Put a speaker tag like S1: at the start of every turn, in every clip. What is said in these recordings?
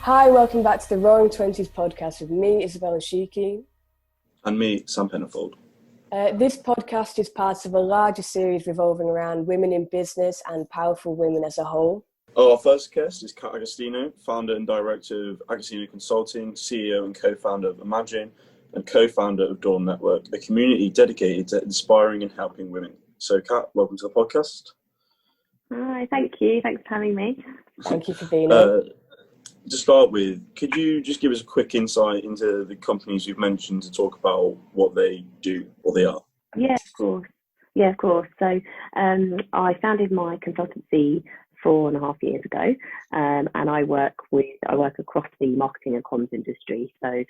S1: Hi, welcome back to the Roaring Twenties podcast with me, Isabella and Skeekey.
S2: And me, Sam Pennifold.
S1: This podcast is part of a larger series revolving around women in business and powerful women as a whole.
S2: Our first guest is Agostinho, founder and director of Agostinho Consulting, CEO and co-founder of Imagen, and co-founder of Dawn Network, a community dedicated to inspiring and helping women. So, Kat, welcome to the podcast.
S3: Hi, thank you. Thanks for having me.
S1: Thank you for being here.
S2: To start with, could you just give us a quick insight into the companies you've mentioned to talk about what they do or they are?
S3: Yeah, of course. So I founded my consultancy 4.5 years ago, and I work across the marketing and comms industry. So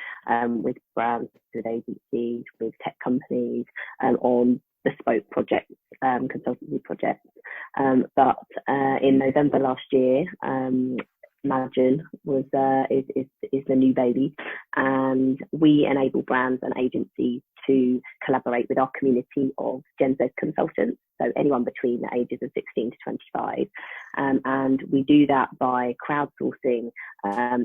S3: with brands, with agencies, with tech companies, on bespoke projects, consultancy projects. But in November last year, Imagen is the new baby, and we enable brands and agencies to collaborate with our community of Gen Z consultants, so anyone between the ages of 16 to 25, and we do that by crowdsourcing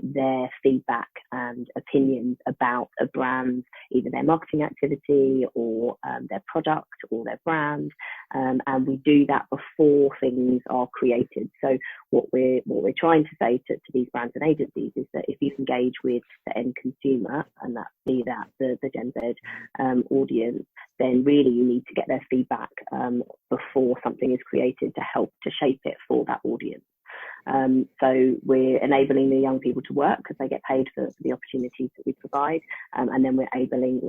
S3: their feedback and opinions about a brand, either their marketing activity or their product or their brand, and we do that before things are created. So what we're trying to say to these brands and agencies is that if you engage with the end consumer, and that be that the Gen Z audience, then really you need to get their feedback before something is created to help to shape it for that audience. So we're enabling the young people to work because they get paid for the opportunities that we provide, and then we're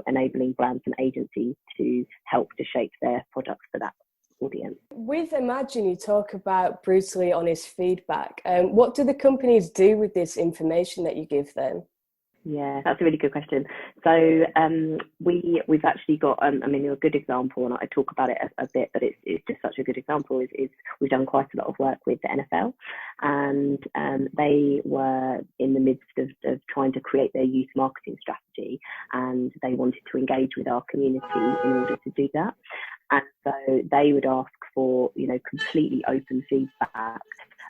S3: enabling brands and agencies to help to shape their products for that audience.
S1: With Imagen, you talk about brutally honest feedback. What do the companies do with this information that you give them?
S3: Yeah, that's a really good question. So we've actually got, a good example, and I talk about it a bit, but it's just such a good example, is we've done quite a lot of work with the NFL, and they were in the midst of trying to create their youth marketing strategy, and they wanted to engage with our community in order to do that. And so they would ask for, completely open feedback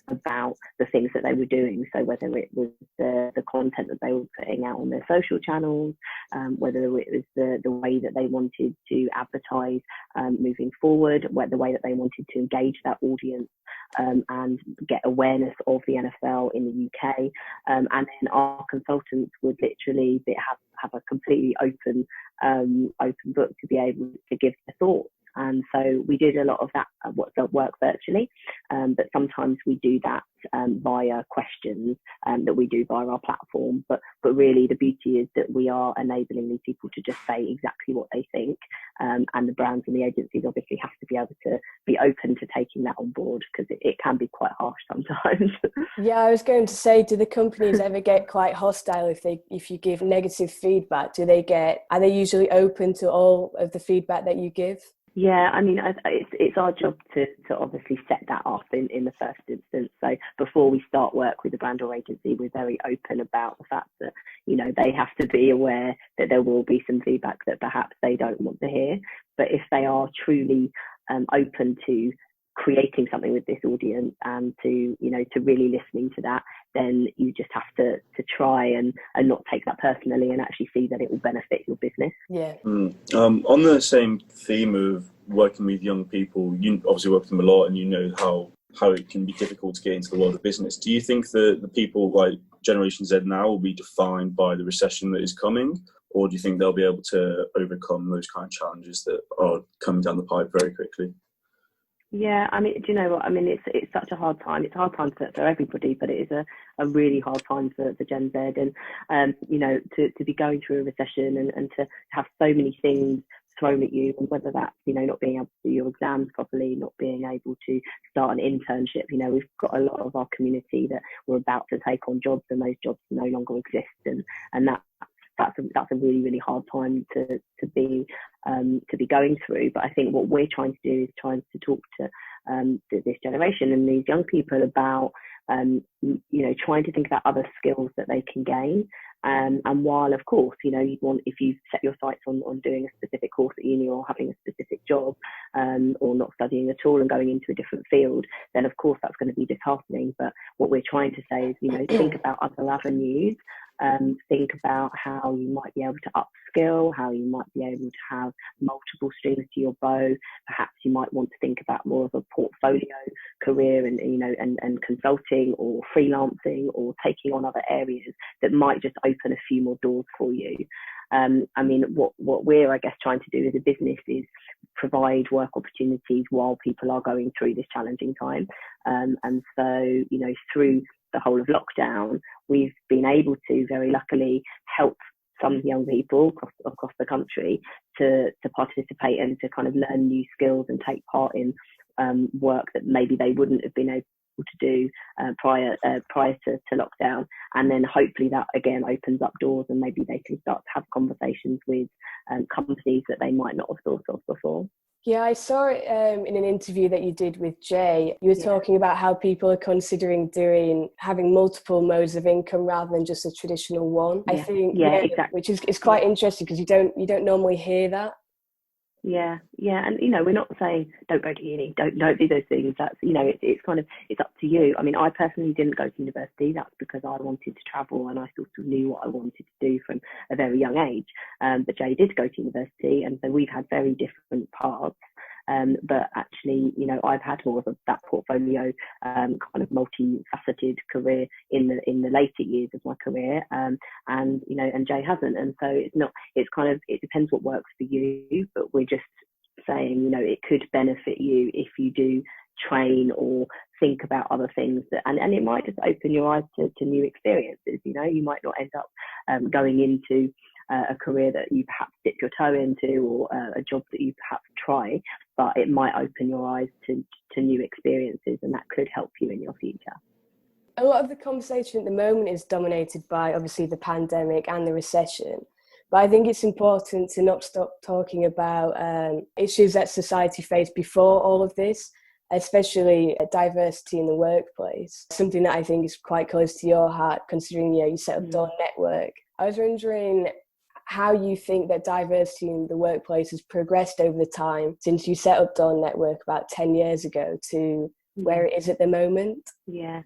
S3: about the things that they were doing. So whether it was the content that they were putting out on their social channels, whether it was the way that they wanted to advertise moving forward, the way that they wanted to engage that audience and get awareness of the NFL in the UK. And then our consultants would literally have a completely open book to be able to give their thoughts. And so we did a lot of that work virtually, but sometimes we do that via questions that we do via our platform. But really the beauty is that we are enabling these people to just say exactly what they think, and the brands and the agencies obviously have to be able to be open to taking that on board, because it can be quite harsh sometimes.
S1: Yeah, I was going to say, do the companies ever get quite hostile if you give negative feedback? Are they usually open to all of the feedback that you give?
S3: Yeah, it's our job to obviously set that up in the first instance. So before we start work with the brand or agency, we're very open about the fact that, they have to be aware that there will be some feedback that perhaps they don't want to hear. But if they are truly open to creating something with this audience and to really listening to that, then you just have to try and not take that personally and actually see that it will benefit your business.
S1: Yeah.
S2: On the same theme of working with young people, you obviously work with them a lot, and you know how it can be difficult to get into the world of business. Do you think that the people like Generation Z now will be defined by the recession that is coming, or do you think they'll be able to overcome those kind of challenges that are coming down the pipe very quickly?
S3: Yeah, do you know what? It's such a hard time. It's a hard time for everybody, but it is a really hard time for Gen Z. And, to be going through a recession and to have so many things thrown at you, and whether that's, not being able to do your exams properly, not being able to start an internship. We've got a lot of our community that we're about to take on jobs, and those jobs no longer exist. And that's a really, really hard time to be going through. But I think what we're trying to do is trying to talk to this generation and these young people about trying to think about other skills that they can gain, And while, of course, you know, if you set your sights on doing a specific course at uni or having a specific job, or not studying at all and going into a different field, then of course that's going to be disheartening. But what we're trying to say is, you know, think about other avenues. Think about how you might be able to upskill, how you might be able to have multiple strings to your bow. Perhaps you might want to think about more of a portfolio career, and you know, and consulting or freelancing or taking on other areas that might just open a few more doors for you. I mean, what we're, I guess, trying to do as a business is provide work opportunities while people are going through this challenging time. And so, you know, through the whole of lockdown, we've been able to very luckily help some young people across the country to participate and to kind of learn new skills and take part in work that maybe they wouldn't have been able to do prior to lockdown. And then hopefully that again opens up doors, and maybe they can start to have conversations with companies that they might not have thought of before.
S1: Yeah, I saw it in an interview that you did with Jay. You were talking about how people are considering having multiple modes of income rather than just a traditional one. I think, exactly. Which is quite interesting, because you don't normally hear that.
S3: Yeah, and you know, we're not saying don't go to uni, don't do those things. That's, you know, it's kind of, it's up to you. I mean, I personally didn't go to university. That's because I wanted to travel, and I sort of knew what I wanted to do from a very young age. But Jay did go to university, and so we've had very different paths. But actually, you know, I've had more of that portfolio kind of multifaceted career in the later years of my career, and you know, and Jay hasn't. And so it depends what works for you. But we're just saying, you know, it could benefit you if you do train or think about other things and it might just open your eyes to new experiences. You know, you might not end up going into a career that you perhaps dip your toe into, or a job that you perhaps try, but it might open your eyes to new experiences, and that could help you in your future.
S1: A lot of the conversation at the moment is dominated by obviously the pandemic and the recession, but I think it's important to not stop talking about issues that society faced before all of this, especially diversity in the workplace, something that I think is quite close to your heart, considering you set up Dawn Network. I was wondering how you think that diversity in the workplace has progressed over the time since you set up Dawn Network about 10 years ago to where it is at the moment.
S3: Yeah.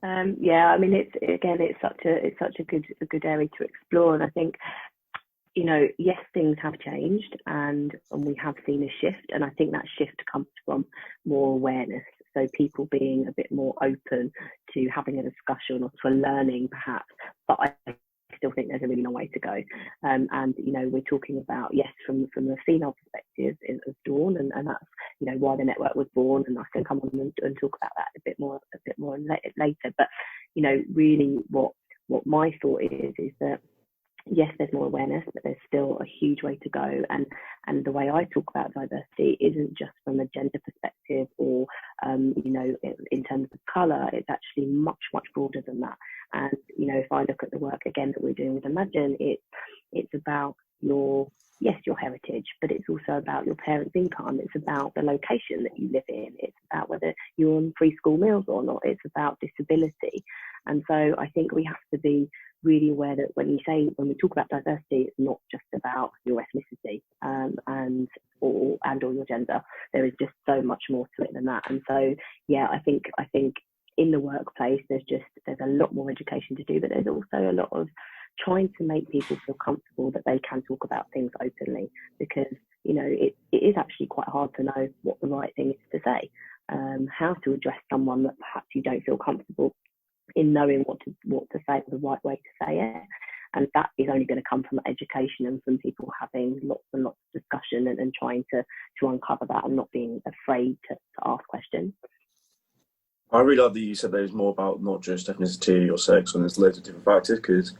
S3: I mean, it's such a good area to explore, and I think, you know, yes, things have changed, and we have seen a shift, and I think that shift comes from more awareness. So people being a bit more open to having a discussion or to learning, perhaps. But I still think there's a really long way to go. And you know, we're talking about, yes, from the female perspective of Dawn, and that's, you know, why the network was born, and I can come on and talk about that a bit more later. But you know, really, what my thought is that, yes, there's more awareness, but there's still a huge way to go. And the way I talk about diversity isn't just from a gender perspective or, you know, in terms of colour. It's actually much, much broader than that. And, you know, if I look at the work, again, that we're doing with Imagen, it's about your heritage, but it's also about your parents' income. It's about the location that you live in. It's about whether you're on free school meals or not. It's about disability. And so I think we have to be really aware that when we talk about diversity, it's not just about your ethnicity and or your gender. There is just so much more to it than that. And so, yeah, I think in the workplace, there's a lot more education to do, but there's also a lot of trying to make people feel comfortable that they can talk about things openly, because, you know, it is actually quite hard to know what the right thing is to say, how to address someone that perhaps you don't feel comfortable in knowing what to say, the right way to say it. And that is only going to come from education and from people having lots and lots of discussion and trying to uncover that and not being afraid to ask questions.
S2: I really like that you said there's more about not just ethnicity or sex, and there's loads of different factors, because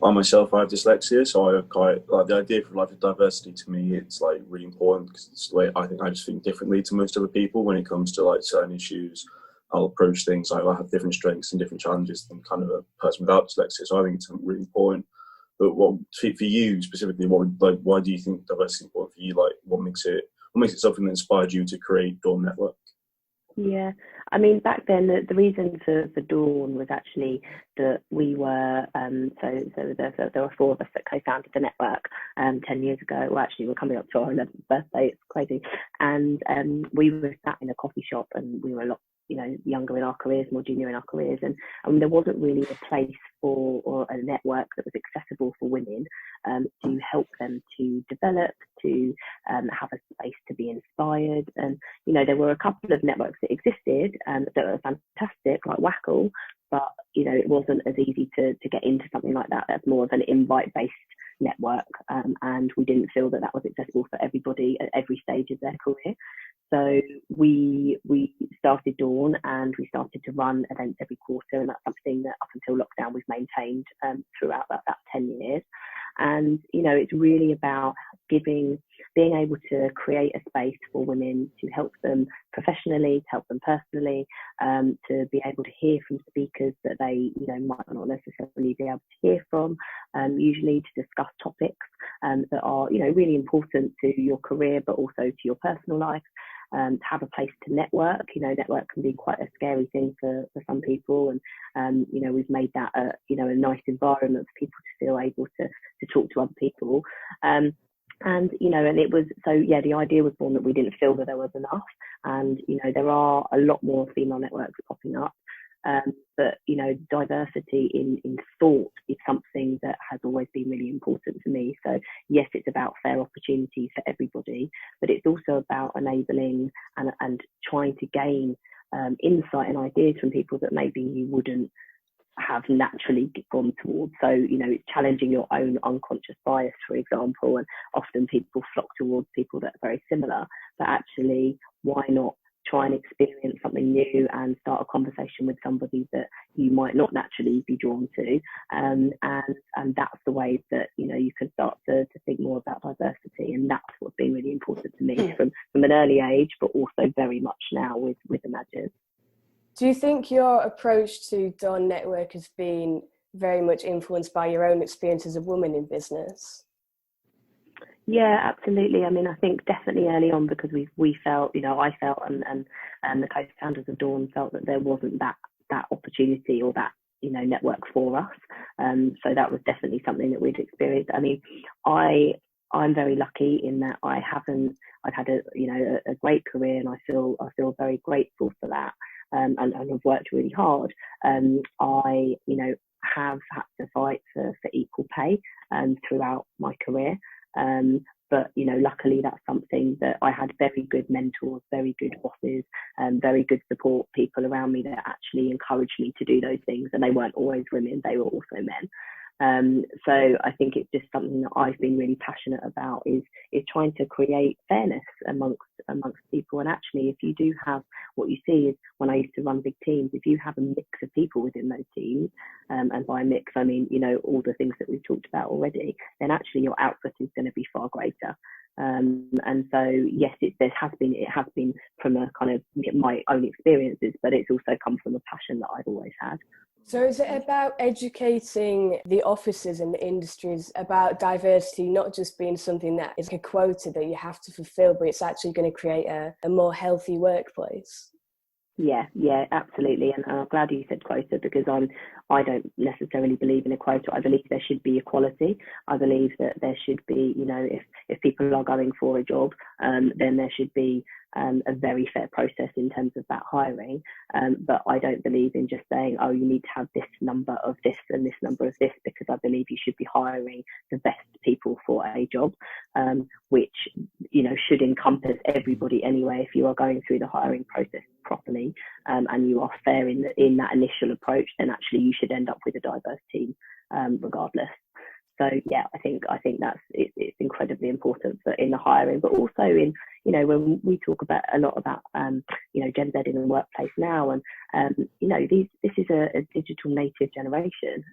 S2: I myself, I have dyslexia, so I quite like the idea of life of diversity. To me, it's like really important, because it's the way I just think differently to most other people when it comes to like certain issues. I'll approach things like I have different strengths and different challenges than kind of a person without dyslexia. So I think it's really important. But what for you specifically, why do you think diversity is important for you? Like, what makes it something that inspired you to create Dawn Network?
S3: Yeah, I mean, back then the reason for Dawn was actually that we were there were four of us that co-founded the network 10 years ago. Well, actually, we're coming up to our 11th birthday. It's crazy, and we were sat in a coffee shop, and we were a lot, younger in our careers, more junior in our careers, and there wasn't really a place or a network that was accessible for women to help them to develop, to have a space to be inspired. And there were a couple of networks that existed that were fantastic, like Wackle, but it wasn't as easy to get into something like that. That's more of an invite-based network, and we didn't feel that was accessible for everybody at every stage of their career. So we started Dawn, and we started to run events every quarter, and that's something that up until lockdown we've maintained throughout that 10 years. And it's really about being able to create a space for women, to help them professionally, to help them personally, to be able to hear from speakers that they might not necessarily be able to hear from, usually to discuss topics that are really important to your career but also to your personal life. To have a place to network. Network can be quite a scary thing for some people, and we've made that a nice environment for people to feel able to talk to other people. And it was, the idea was born that we didn't feel that there was enough, and there are a lot more female networks popping up. But diversity in thought is something that has always been really important to me. So yes, it's about fair opportunities for everybody, but it's also about enabling and trying to gain insight and ideas from people that maybe you wouldn't have naturally gone towards. So it's challenging your own unconscious bias, for example, and often people flock towards people that are very similar, but actually why not try and experience something new and start a conversation with somebody that you might not naturally be drawn to, and that's the way that you can start to think more about diversity. And that's what's been really important to me from an early age, but also very much now with Imagen.
S1: Do you think your approach to Dawn Network has been very much influenced by your own experience as a woman in business?
S3: Yeah, absolutely. I mean, I think definitely early on, because we felt, I felt, and the co-founders of Dawn felt that there wasn't that opportunity or that network for us. So that was definitely something that we'd experienced. I mean, I'm very lucky in that I've had a great career, and I feel very grateful for that. And I've worked really hard. I have had to fight for equal pay throughout my career. But luckily that's something that I had very good mentors, very good bosses, very good support people around me that actually encouraged me to do those things. And they weren't always women, they were also men. So I think it's just something that I've been really passionate about, is trying to create fairness amongst people. And actually, if you do have, what you see is, when I used to run big teams, if you have a mix of people within those teams, and by mix I mean all the things that we've talked about already, then actually your output is going to be far greater. And so yes, it has been from a kind of my own experiences, but it's also come from a passion that I've always had.
S1: So is it about educating the officers and the industries about diversity, not just being something that is a quota that you have to fulfill, but it's actually going to create a more healthy workplace? Yeah,
S3: absolutely. And I'm glad you said quota, because I don't necessarily believe in a quota. I believe there should be equality. I believe that there should be, if people are going for a job, then there should be a very fair process in terms of that hiring. But I don't believe in just saying, oh, you need to have this number of this and this number of this, because I believe you should be hiring the best people for a job, which should encompass everybody anyway. If you are going through the hiring process properly, and you are fair in that initial approach, then actually you should end up with a diverse team, regardless. So yeah, I think that's it's incredibly important in the hiring, but also in when we talk a lot about Gen Z in the workplace now, and this is a digital native generation.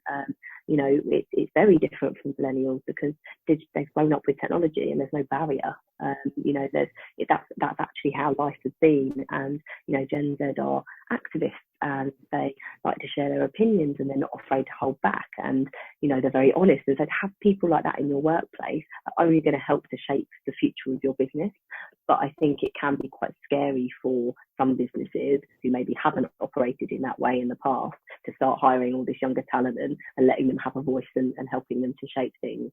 S3: It's very different from millennials, because they've grown up with technology and there's no barrier. That's actually how life has been. And Gen Z are activists, and they like to share their opinions, and they're not afraid to hold back, and they're very honest. And so to have people like that in your workplace are only going to help to shape the future of your business. But I think it can be quite scary for some businesses who maybe haven't operated in that way in the past to start hiring all this younger talent and letting them have a voice and helping them to shape things.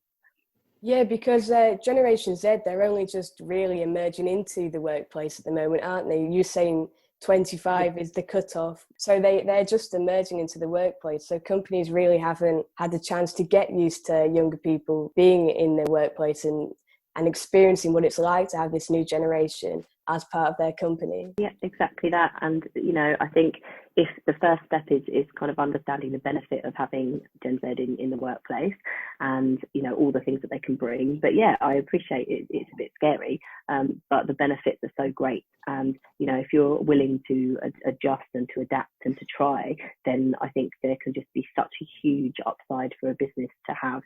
S1: Yeah, because Generation Z, they're only just really emerging into the workplace at the moment, aren't they? You're saying 25 is the cutoff. So they're just emerging into the workplace. So companies really haven't had the chance to get used to younger people being in the workplace and experiencing what it's like to have this new generation as part of their company.
S3: Yeah, exactly that. And, I think if the first step is kind of understanding the benefit of having Gen Z in the workplace and, all the things that they can bring. But yeah, I appreciate it. It's a bit scary, but the benefits are so great. And, if you're willing to adjust and to adapt and to try, then I think there can just be such a huge upside for a business to have,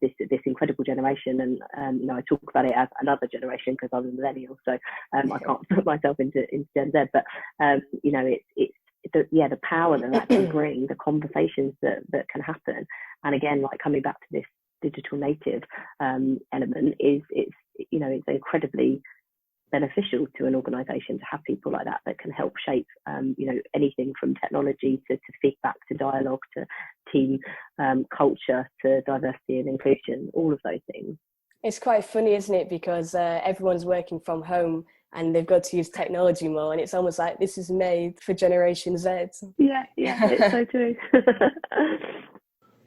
S3: this incredible generation. And, I talk about it as another generation because I'm a millennial, so I can't put myself into Gen Z, but, it's the power that that can bring, the conversations that can happen. And again, like coming back to this digital native element it's incredibly beneficial to an organisation to have people like that can help shape anything from technology to feedback to dialogue to team culture to diversity and inclusion, all of those things.
S1: It's quite funny, isn't it? Because everyone's working from home and they've got to use technology more, and it's almost like this is made for Generation Z.
S3: Yeah, it's so true.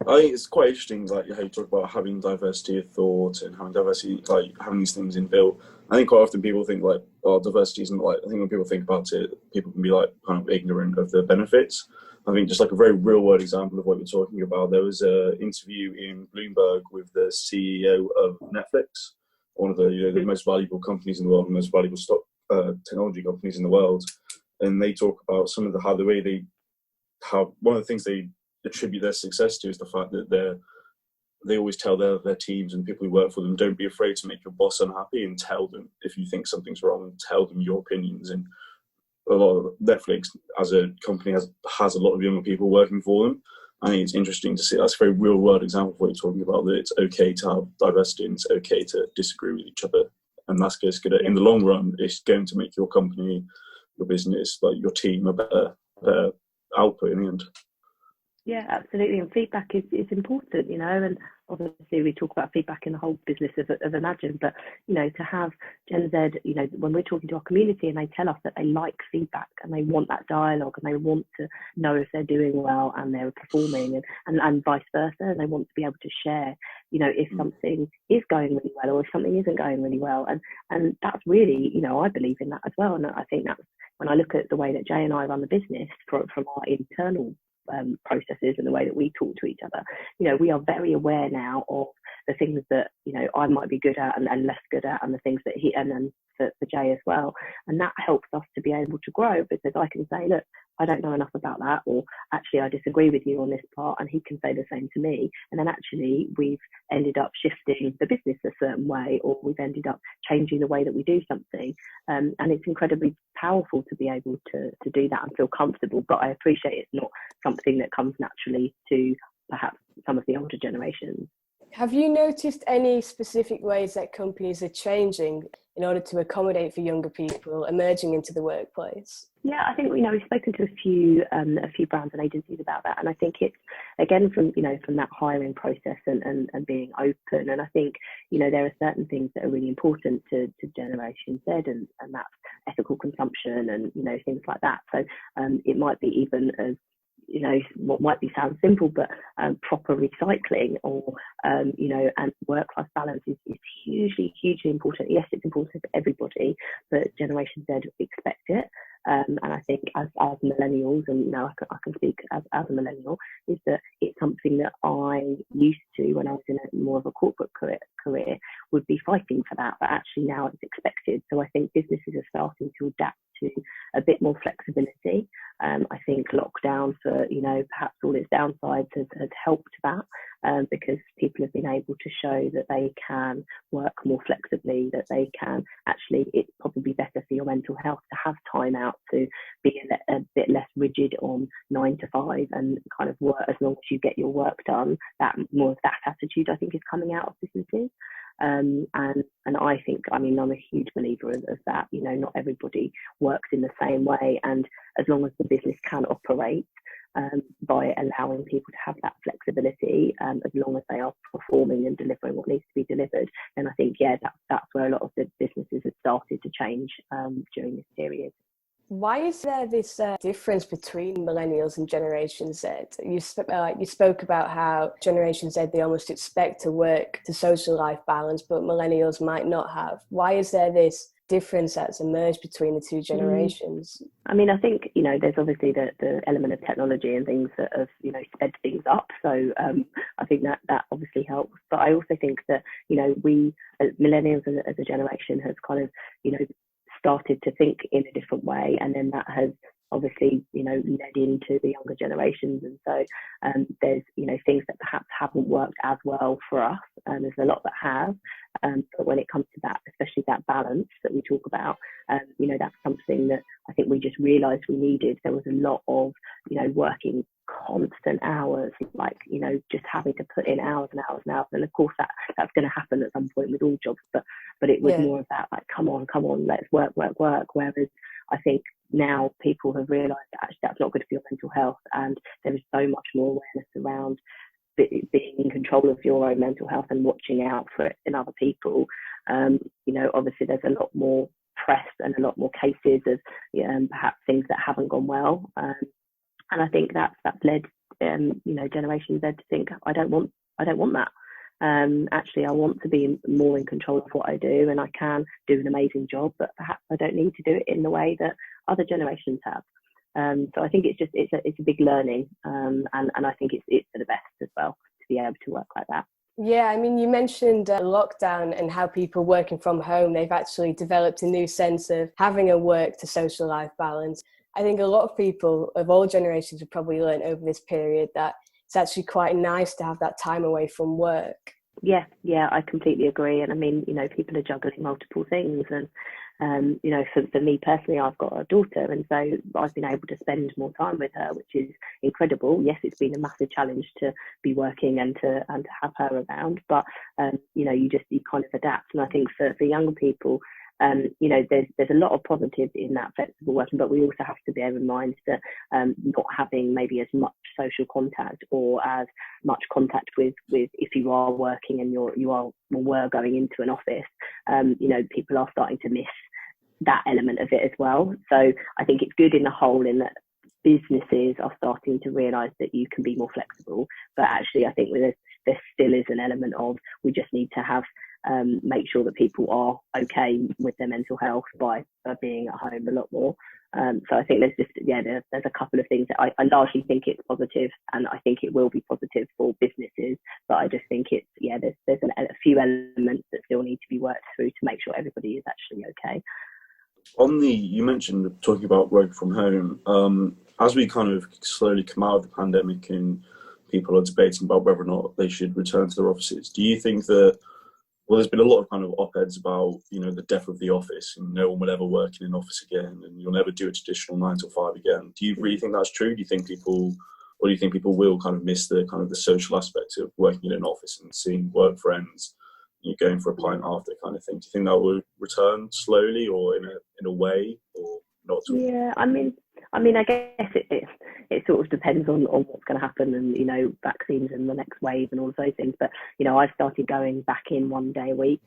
S2: I think it's quite interesting, like how you talk about having diversity of thought and having diversity, like having these things inbuilt. I think quite often people think like, oh, diversity isn't like. I think when people think about it, people can be like kind of ignorant of the benefits. I think just like a very real world example of what you're talking about. There was an interview in Bloomberg with the CEO of Netflix, one of the the most valuable companies in the world, the most valuable stock technology companies in the world, and they talk about some of the how one of the things they attribute their success to is the fact that they always tell their teams and people who work for them, don't be afraid to make your boss unhappy and tell them if you think something's wrong, tell them your opinions. And a lot of Netflix as a company has a lot of younger people working for them. I think it's interesting to see. That's a very real world example of what you're talking about, that it's okay to have diversity and it's okay to disagree with each other. And that's just going to, in the long run, it's going to make your company, your business, like your team a better output in the end.
S3: Yeah, absolutely. And feedback is important, and obviously we talk about feedback in the whole business of Imagen, but, to have Gen Z, when we're talking to our community and they tell us that they like feedback and they want that dialogue and they want to know if they're doing well and they're performing and vice versa, and they want to be able to share, if something is going really well or if something isn't going really well. And that's really, I believe in that as well. And I think that's when I look at the way that Jay and I run the business from our internal processes and the way that we talk to each other, we are very aware now of the things that I might be good at and less good at, and the things that he and then for Jay as well, and that helps us to be able to grow, because I can say, look, I don't know enough about that, or actually I disagree with you on this part, and he can say the same to me, and then actually we've ended up shifting the business a certain way, or we've ended up changing the way that we do something, and it's incredibly powerful to be able to do that and feel comfortable. But I appreciate it's not something that comes naturally to perhaps some of the older generations.
S1: Have you noticed any specific ways that companies are changing in order to accommodate for younger people emerging into the workplace?
S3: Yeah, I think we've spoken to a few brands and agencies about that, and I think it's again from that hiring process and being open. And I think there are certain things that are really important to Generation Z, and that's ethical consumption and things like that. So it might be even as what might sound simple, but proper recycling or and work-life balance is hugely important. Yes, it's important for everybody, but Generation Z expect it. And I think as millennials, and I can speak as a millennial, is that it's something that I used to, when I was in more of a corporate career, would be fighting for that, but actually now it's expected. So I think businesses are starting to adapt to a bit more flexibility. I think lockdown, for perhaps all its downsides, has helped that. because people have been able to show that they can work more flexibly, that they can actually, it's probably better for your mental health to have time out, to be a bit less rigid on 9 to 5 and kind of work as long as you get your work done. That more of that attitude, I think, is coming out of businesses. And I think, I mean, I'm a huge believer of that. You know, not everybody works in the same way, and as long as the business can operate by allowing people to have that flexibility, as long as they are performing and delivering what needs to be delivered, then I think, yeah, that's where a lot of the businesses have started to change during this period.
S1: Why is there this difference between millennials and Generation Z? You spoke about how Generation Z, they almost expect to work to social life balance, but millennials might not have. Why is there this difference that's emerged between the two generations?
S3: I mean, I think, you know, there's obviously the element of technology and things that have, you know, sped things up. So I think that obviously helps. But I also think that, you know, we as millennials as a generation has kind of, you know, started to think in a different way, and then that has obviously, you know, led into the younger generations. And so there's, you know, things that perhaps haven't worked as well for us, and there's a lot that have, but when it comes to that, especially that balance that we talk about, you know, that's something that I think we just realised we needed. There was a lot of, you know, working constant hours, like, you know, just having to put in hours and hours and hours, and of course that's going to happen at some point with all jobs, but it was more of that, like, come on, let's work, whereas I think now people have realised that actually that's not good for your mental health, and there is so much more awareness around being in control of your own mental health and watching out for it in other people. You know, obviously there's a lot more press and a lot more cases of perhaps things that haven't gone well, and I think that's led you know, Generation Z to think, I don't want that. Actually, I want to be more in control of what I do, and I can do an amazing job, but perhaps I don't need to do it in the way that other generations have. So I think it's a big learning, and I think it's for the best as well to be able to work like that.
S1: Yeah, I mean, you mentioned lockdown and how people working from home, they've actually developed a new sense of having a work to social life balance. I think a lot of people of all generations have probably learned over this period that it's actually quite nice to have that time away from work.
S3: Yeah, I completely agree. And I mean, you know, people are juggling multiple things, and you know, for me personally, I've got a daughter, and so I've been able to spend more time with her, which is incredible. Yes, it's been a massive challenge to be working and to have her around, but you know, you kind of adapt. And I think for younger people, you know, there's a lot of positives in that flexible working, but we also have to bear in mind that not having maybe as much social contact or as much contact with if you are working and were going into an office, you know, people are starting to miss that element of it as well. So I think it's good in the whole, in that businesses are starting to realise that you can be more flexible, but actually I think there still is an element of, we just need to have make sure that people are okay with their mental health by being at home a lot more. So I think there's a couple of things that I largely think it's positive, and I think it will be positive for businesses, but I just think there's a few elements that still need to be worked through to make sure everybody is actually okay.
S2: You mentioned talking about work from home, as we kind of slowly come out of the pandemic and people are debating about whether or not they should return to their offices, do you think that, well, there's been a lot of kind of op-eds about, you know, the death of the office and no one will ever work in an office again and you'll never do a traditional 9 to 5 again. Do you really think that's true? Do you think people will kind of miss the kind of the social aspect of working in an office and seeing work friends, you know, going for a pint after kind of thing? Do you think that will return slowly or in a way, or not at all?
S3: Yeah, I mean, I guess it sort of depends on what's going to happen, and, you know, vaccines and the next wave and all of those things. But, you know, I've started going back in 1 day a week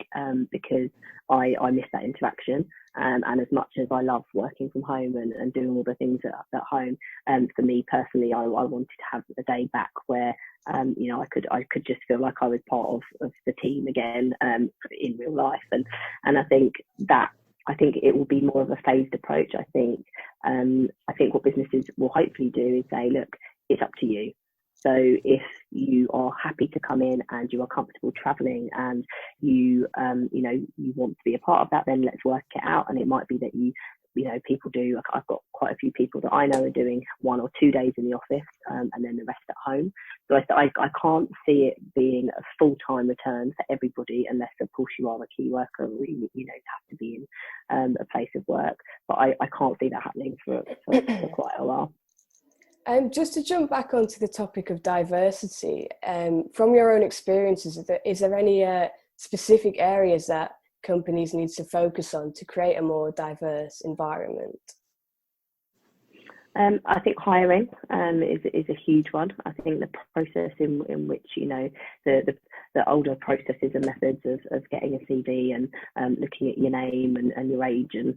S3: because I miss that interaction. And as much as I love working from home and doing all the things at home, for me personally, I wanted to have a day back where, you know, I could just feel like I was part of the team again in real life. And I think it will be more of a phased approach. I think what businesses will hopefully do is say, look, it's up to you. So if you are happy to come in and you are comfortable travelling and you know, you want to be a part of that, then let's work it out. And it might be that you people do. Like, I've got quite a few people that I know are doing 1 or 2 days in the office, and then the rest at home. So I can't see it being a full-time return for everybody, unless of course you are a key worker, or you have to be in a place of work. But I can't see that happening for quite a while.
S1: Just to jump back onto the topic of diversity, from your own experiences, is there any specific areas that companies need to focus on to create a more diverse environment?
S3: I think hiring is a huge one. I think the process in which, the older processes and methods of getting a CV and looking at your name and your age and,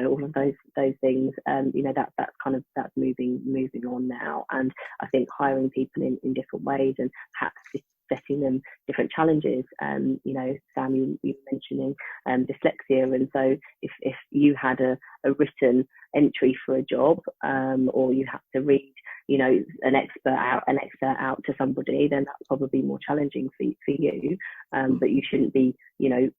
S3: all of those things, that's moving on now. And I think hiring people in different ways, and perhaps setting them different challenges. Sam, you were mentioning dyslexia, and so if you had a written entry for a job, or you had to read an excerpt out to somebody, then that's probably more challenging for you, but you shouldn't be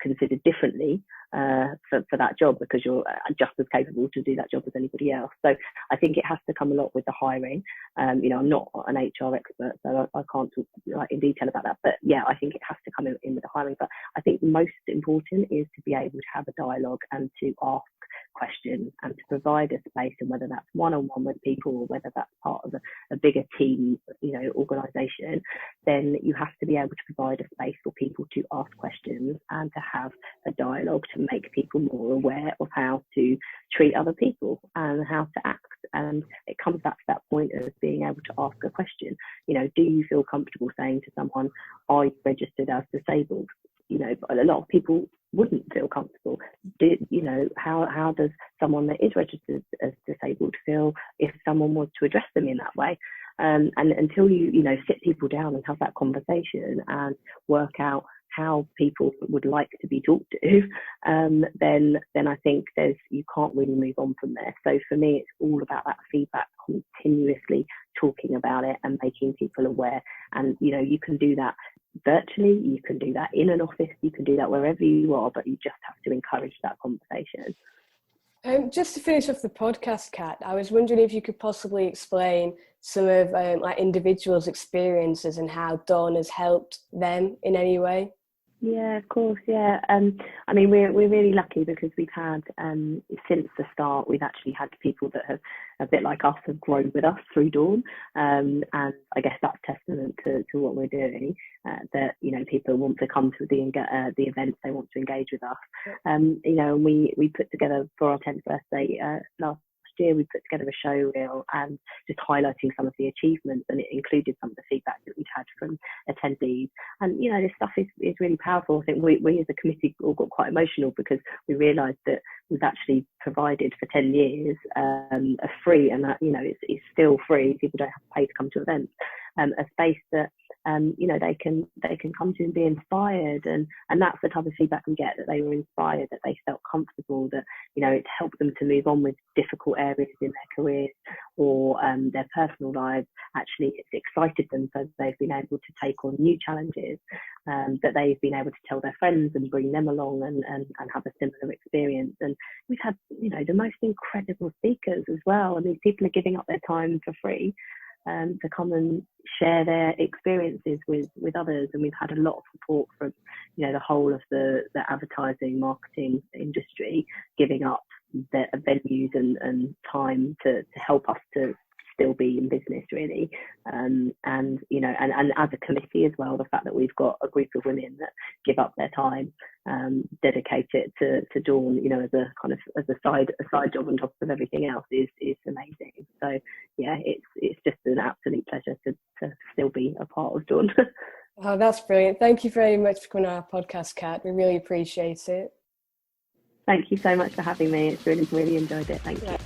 S3: considered differently for that job, because you're just as capable to do that job as anybody else. So I think it has to come a lot with the hiring. I'm not an HR expert, so I can't talk in detail about that, but yeah, I think it has to come in with the hiring. But I think most important is to be able to have a dialogue and to ask questions and to provide a space, and whether that's one-on-one with people or whether that's part of a bigger team, organisation, then you have to be able to provide a space for people to ask questions and to have a dialogue to make people more aware of how to treat other people and how to act. And it comes back to that point of being able to ask a question. Do you feel comfortable saying to someone, are you registered as disabled? But a lot of people wouldn't feel comfortable. How does someone that is registered as disabled feel if someone was to address them in that way? And until you sit people down and have that conversation and work out how people would like to be talked to, then I think you can't really move on from there. So for me, it's all about that feedback, continuously talking about it and making people aware. And you can do that virtually, you can do that in an office, you can do that wherever you are, but you just have to encourage that conversation.
S1: Just to finish off the podcast, Kat, I was wondering if you could possibly explain some of individuals' experiences and how Dawn has helped them in any way.
S3: Yeah, of course. Yeah. We're really lucky because we've had, since the start, we've actually had people that have, a bit like us, have grown with us through Dawn. And I guess that's testament to what we're doing, that, people want to come to the events, they want to engage with us. And we put together for our 10th birthday last year, we put together a show reel and just highlighting some of the achievements, and it included some of the feedback that we'd had from attendees. And this stuff is really powerful. I think we as a committee all got quite emotional because we realised that we've actually provided for 10 years a free, and that it's still free, people don't have to pay to come to events, a space that they can come to and be inspired, and that's the type of feedback we get, that they were inspired, that they felt comfortable, that it's helped them to move on with difficult areas in their careers or their personal lives. Actually, it's excited them, so they've been able to take on new challenges, that they've been able to tell their friends and bring them along and have a similar experience. And we've had the most incredible speakers as well, and these people are giving up their time for free to come and share their experiences with others. And we've had a lot of support from the whole of the advertising marketing industry, giving up their venues and time to help us to still be in business, really. And as a committee as well, the fact that we've got a group of women that give up their time, dedicate it to Dawn, as a side job on top of everything else, is amazing. So yeah, it's just an absolute pleasure to still be a part of Dawn.
S1: Oh, that's brilliant. Thank you very much for coming on our podcast, Kat. We really appreciate it.
S3: Thank you so much for having me. It's really enjoyed it. Thank you.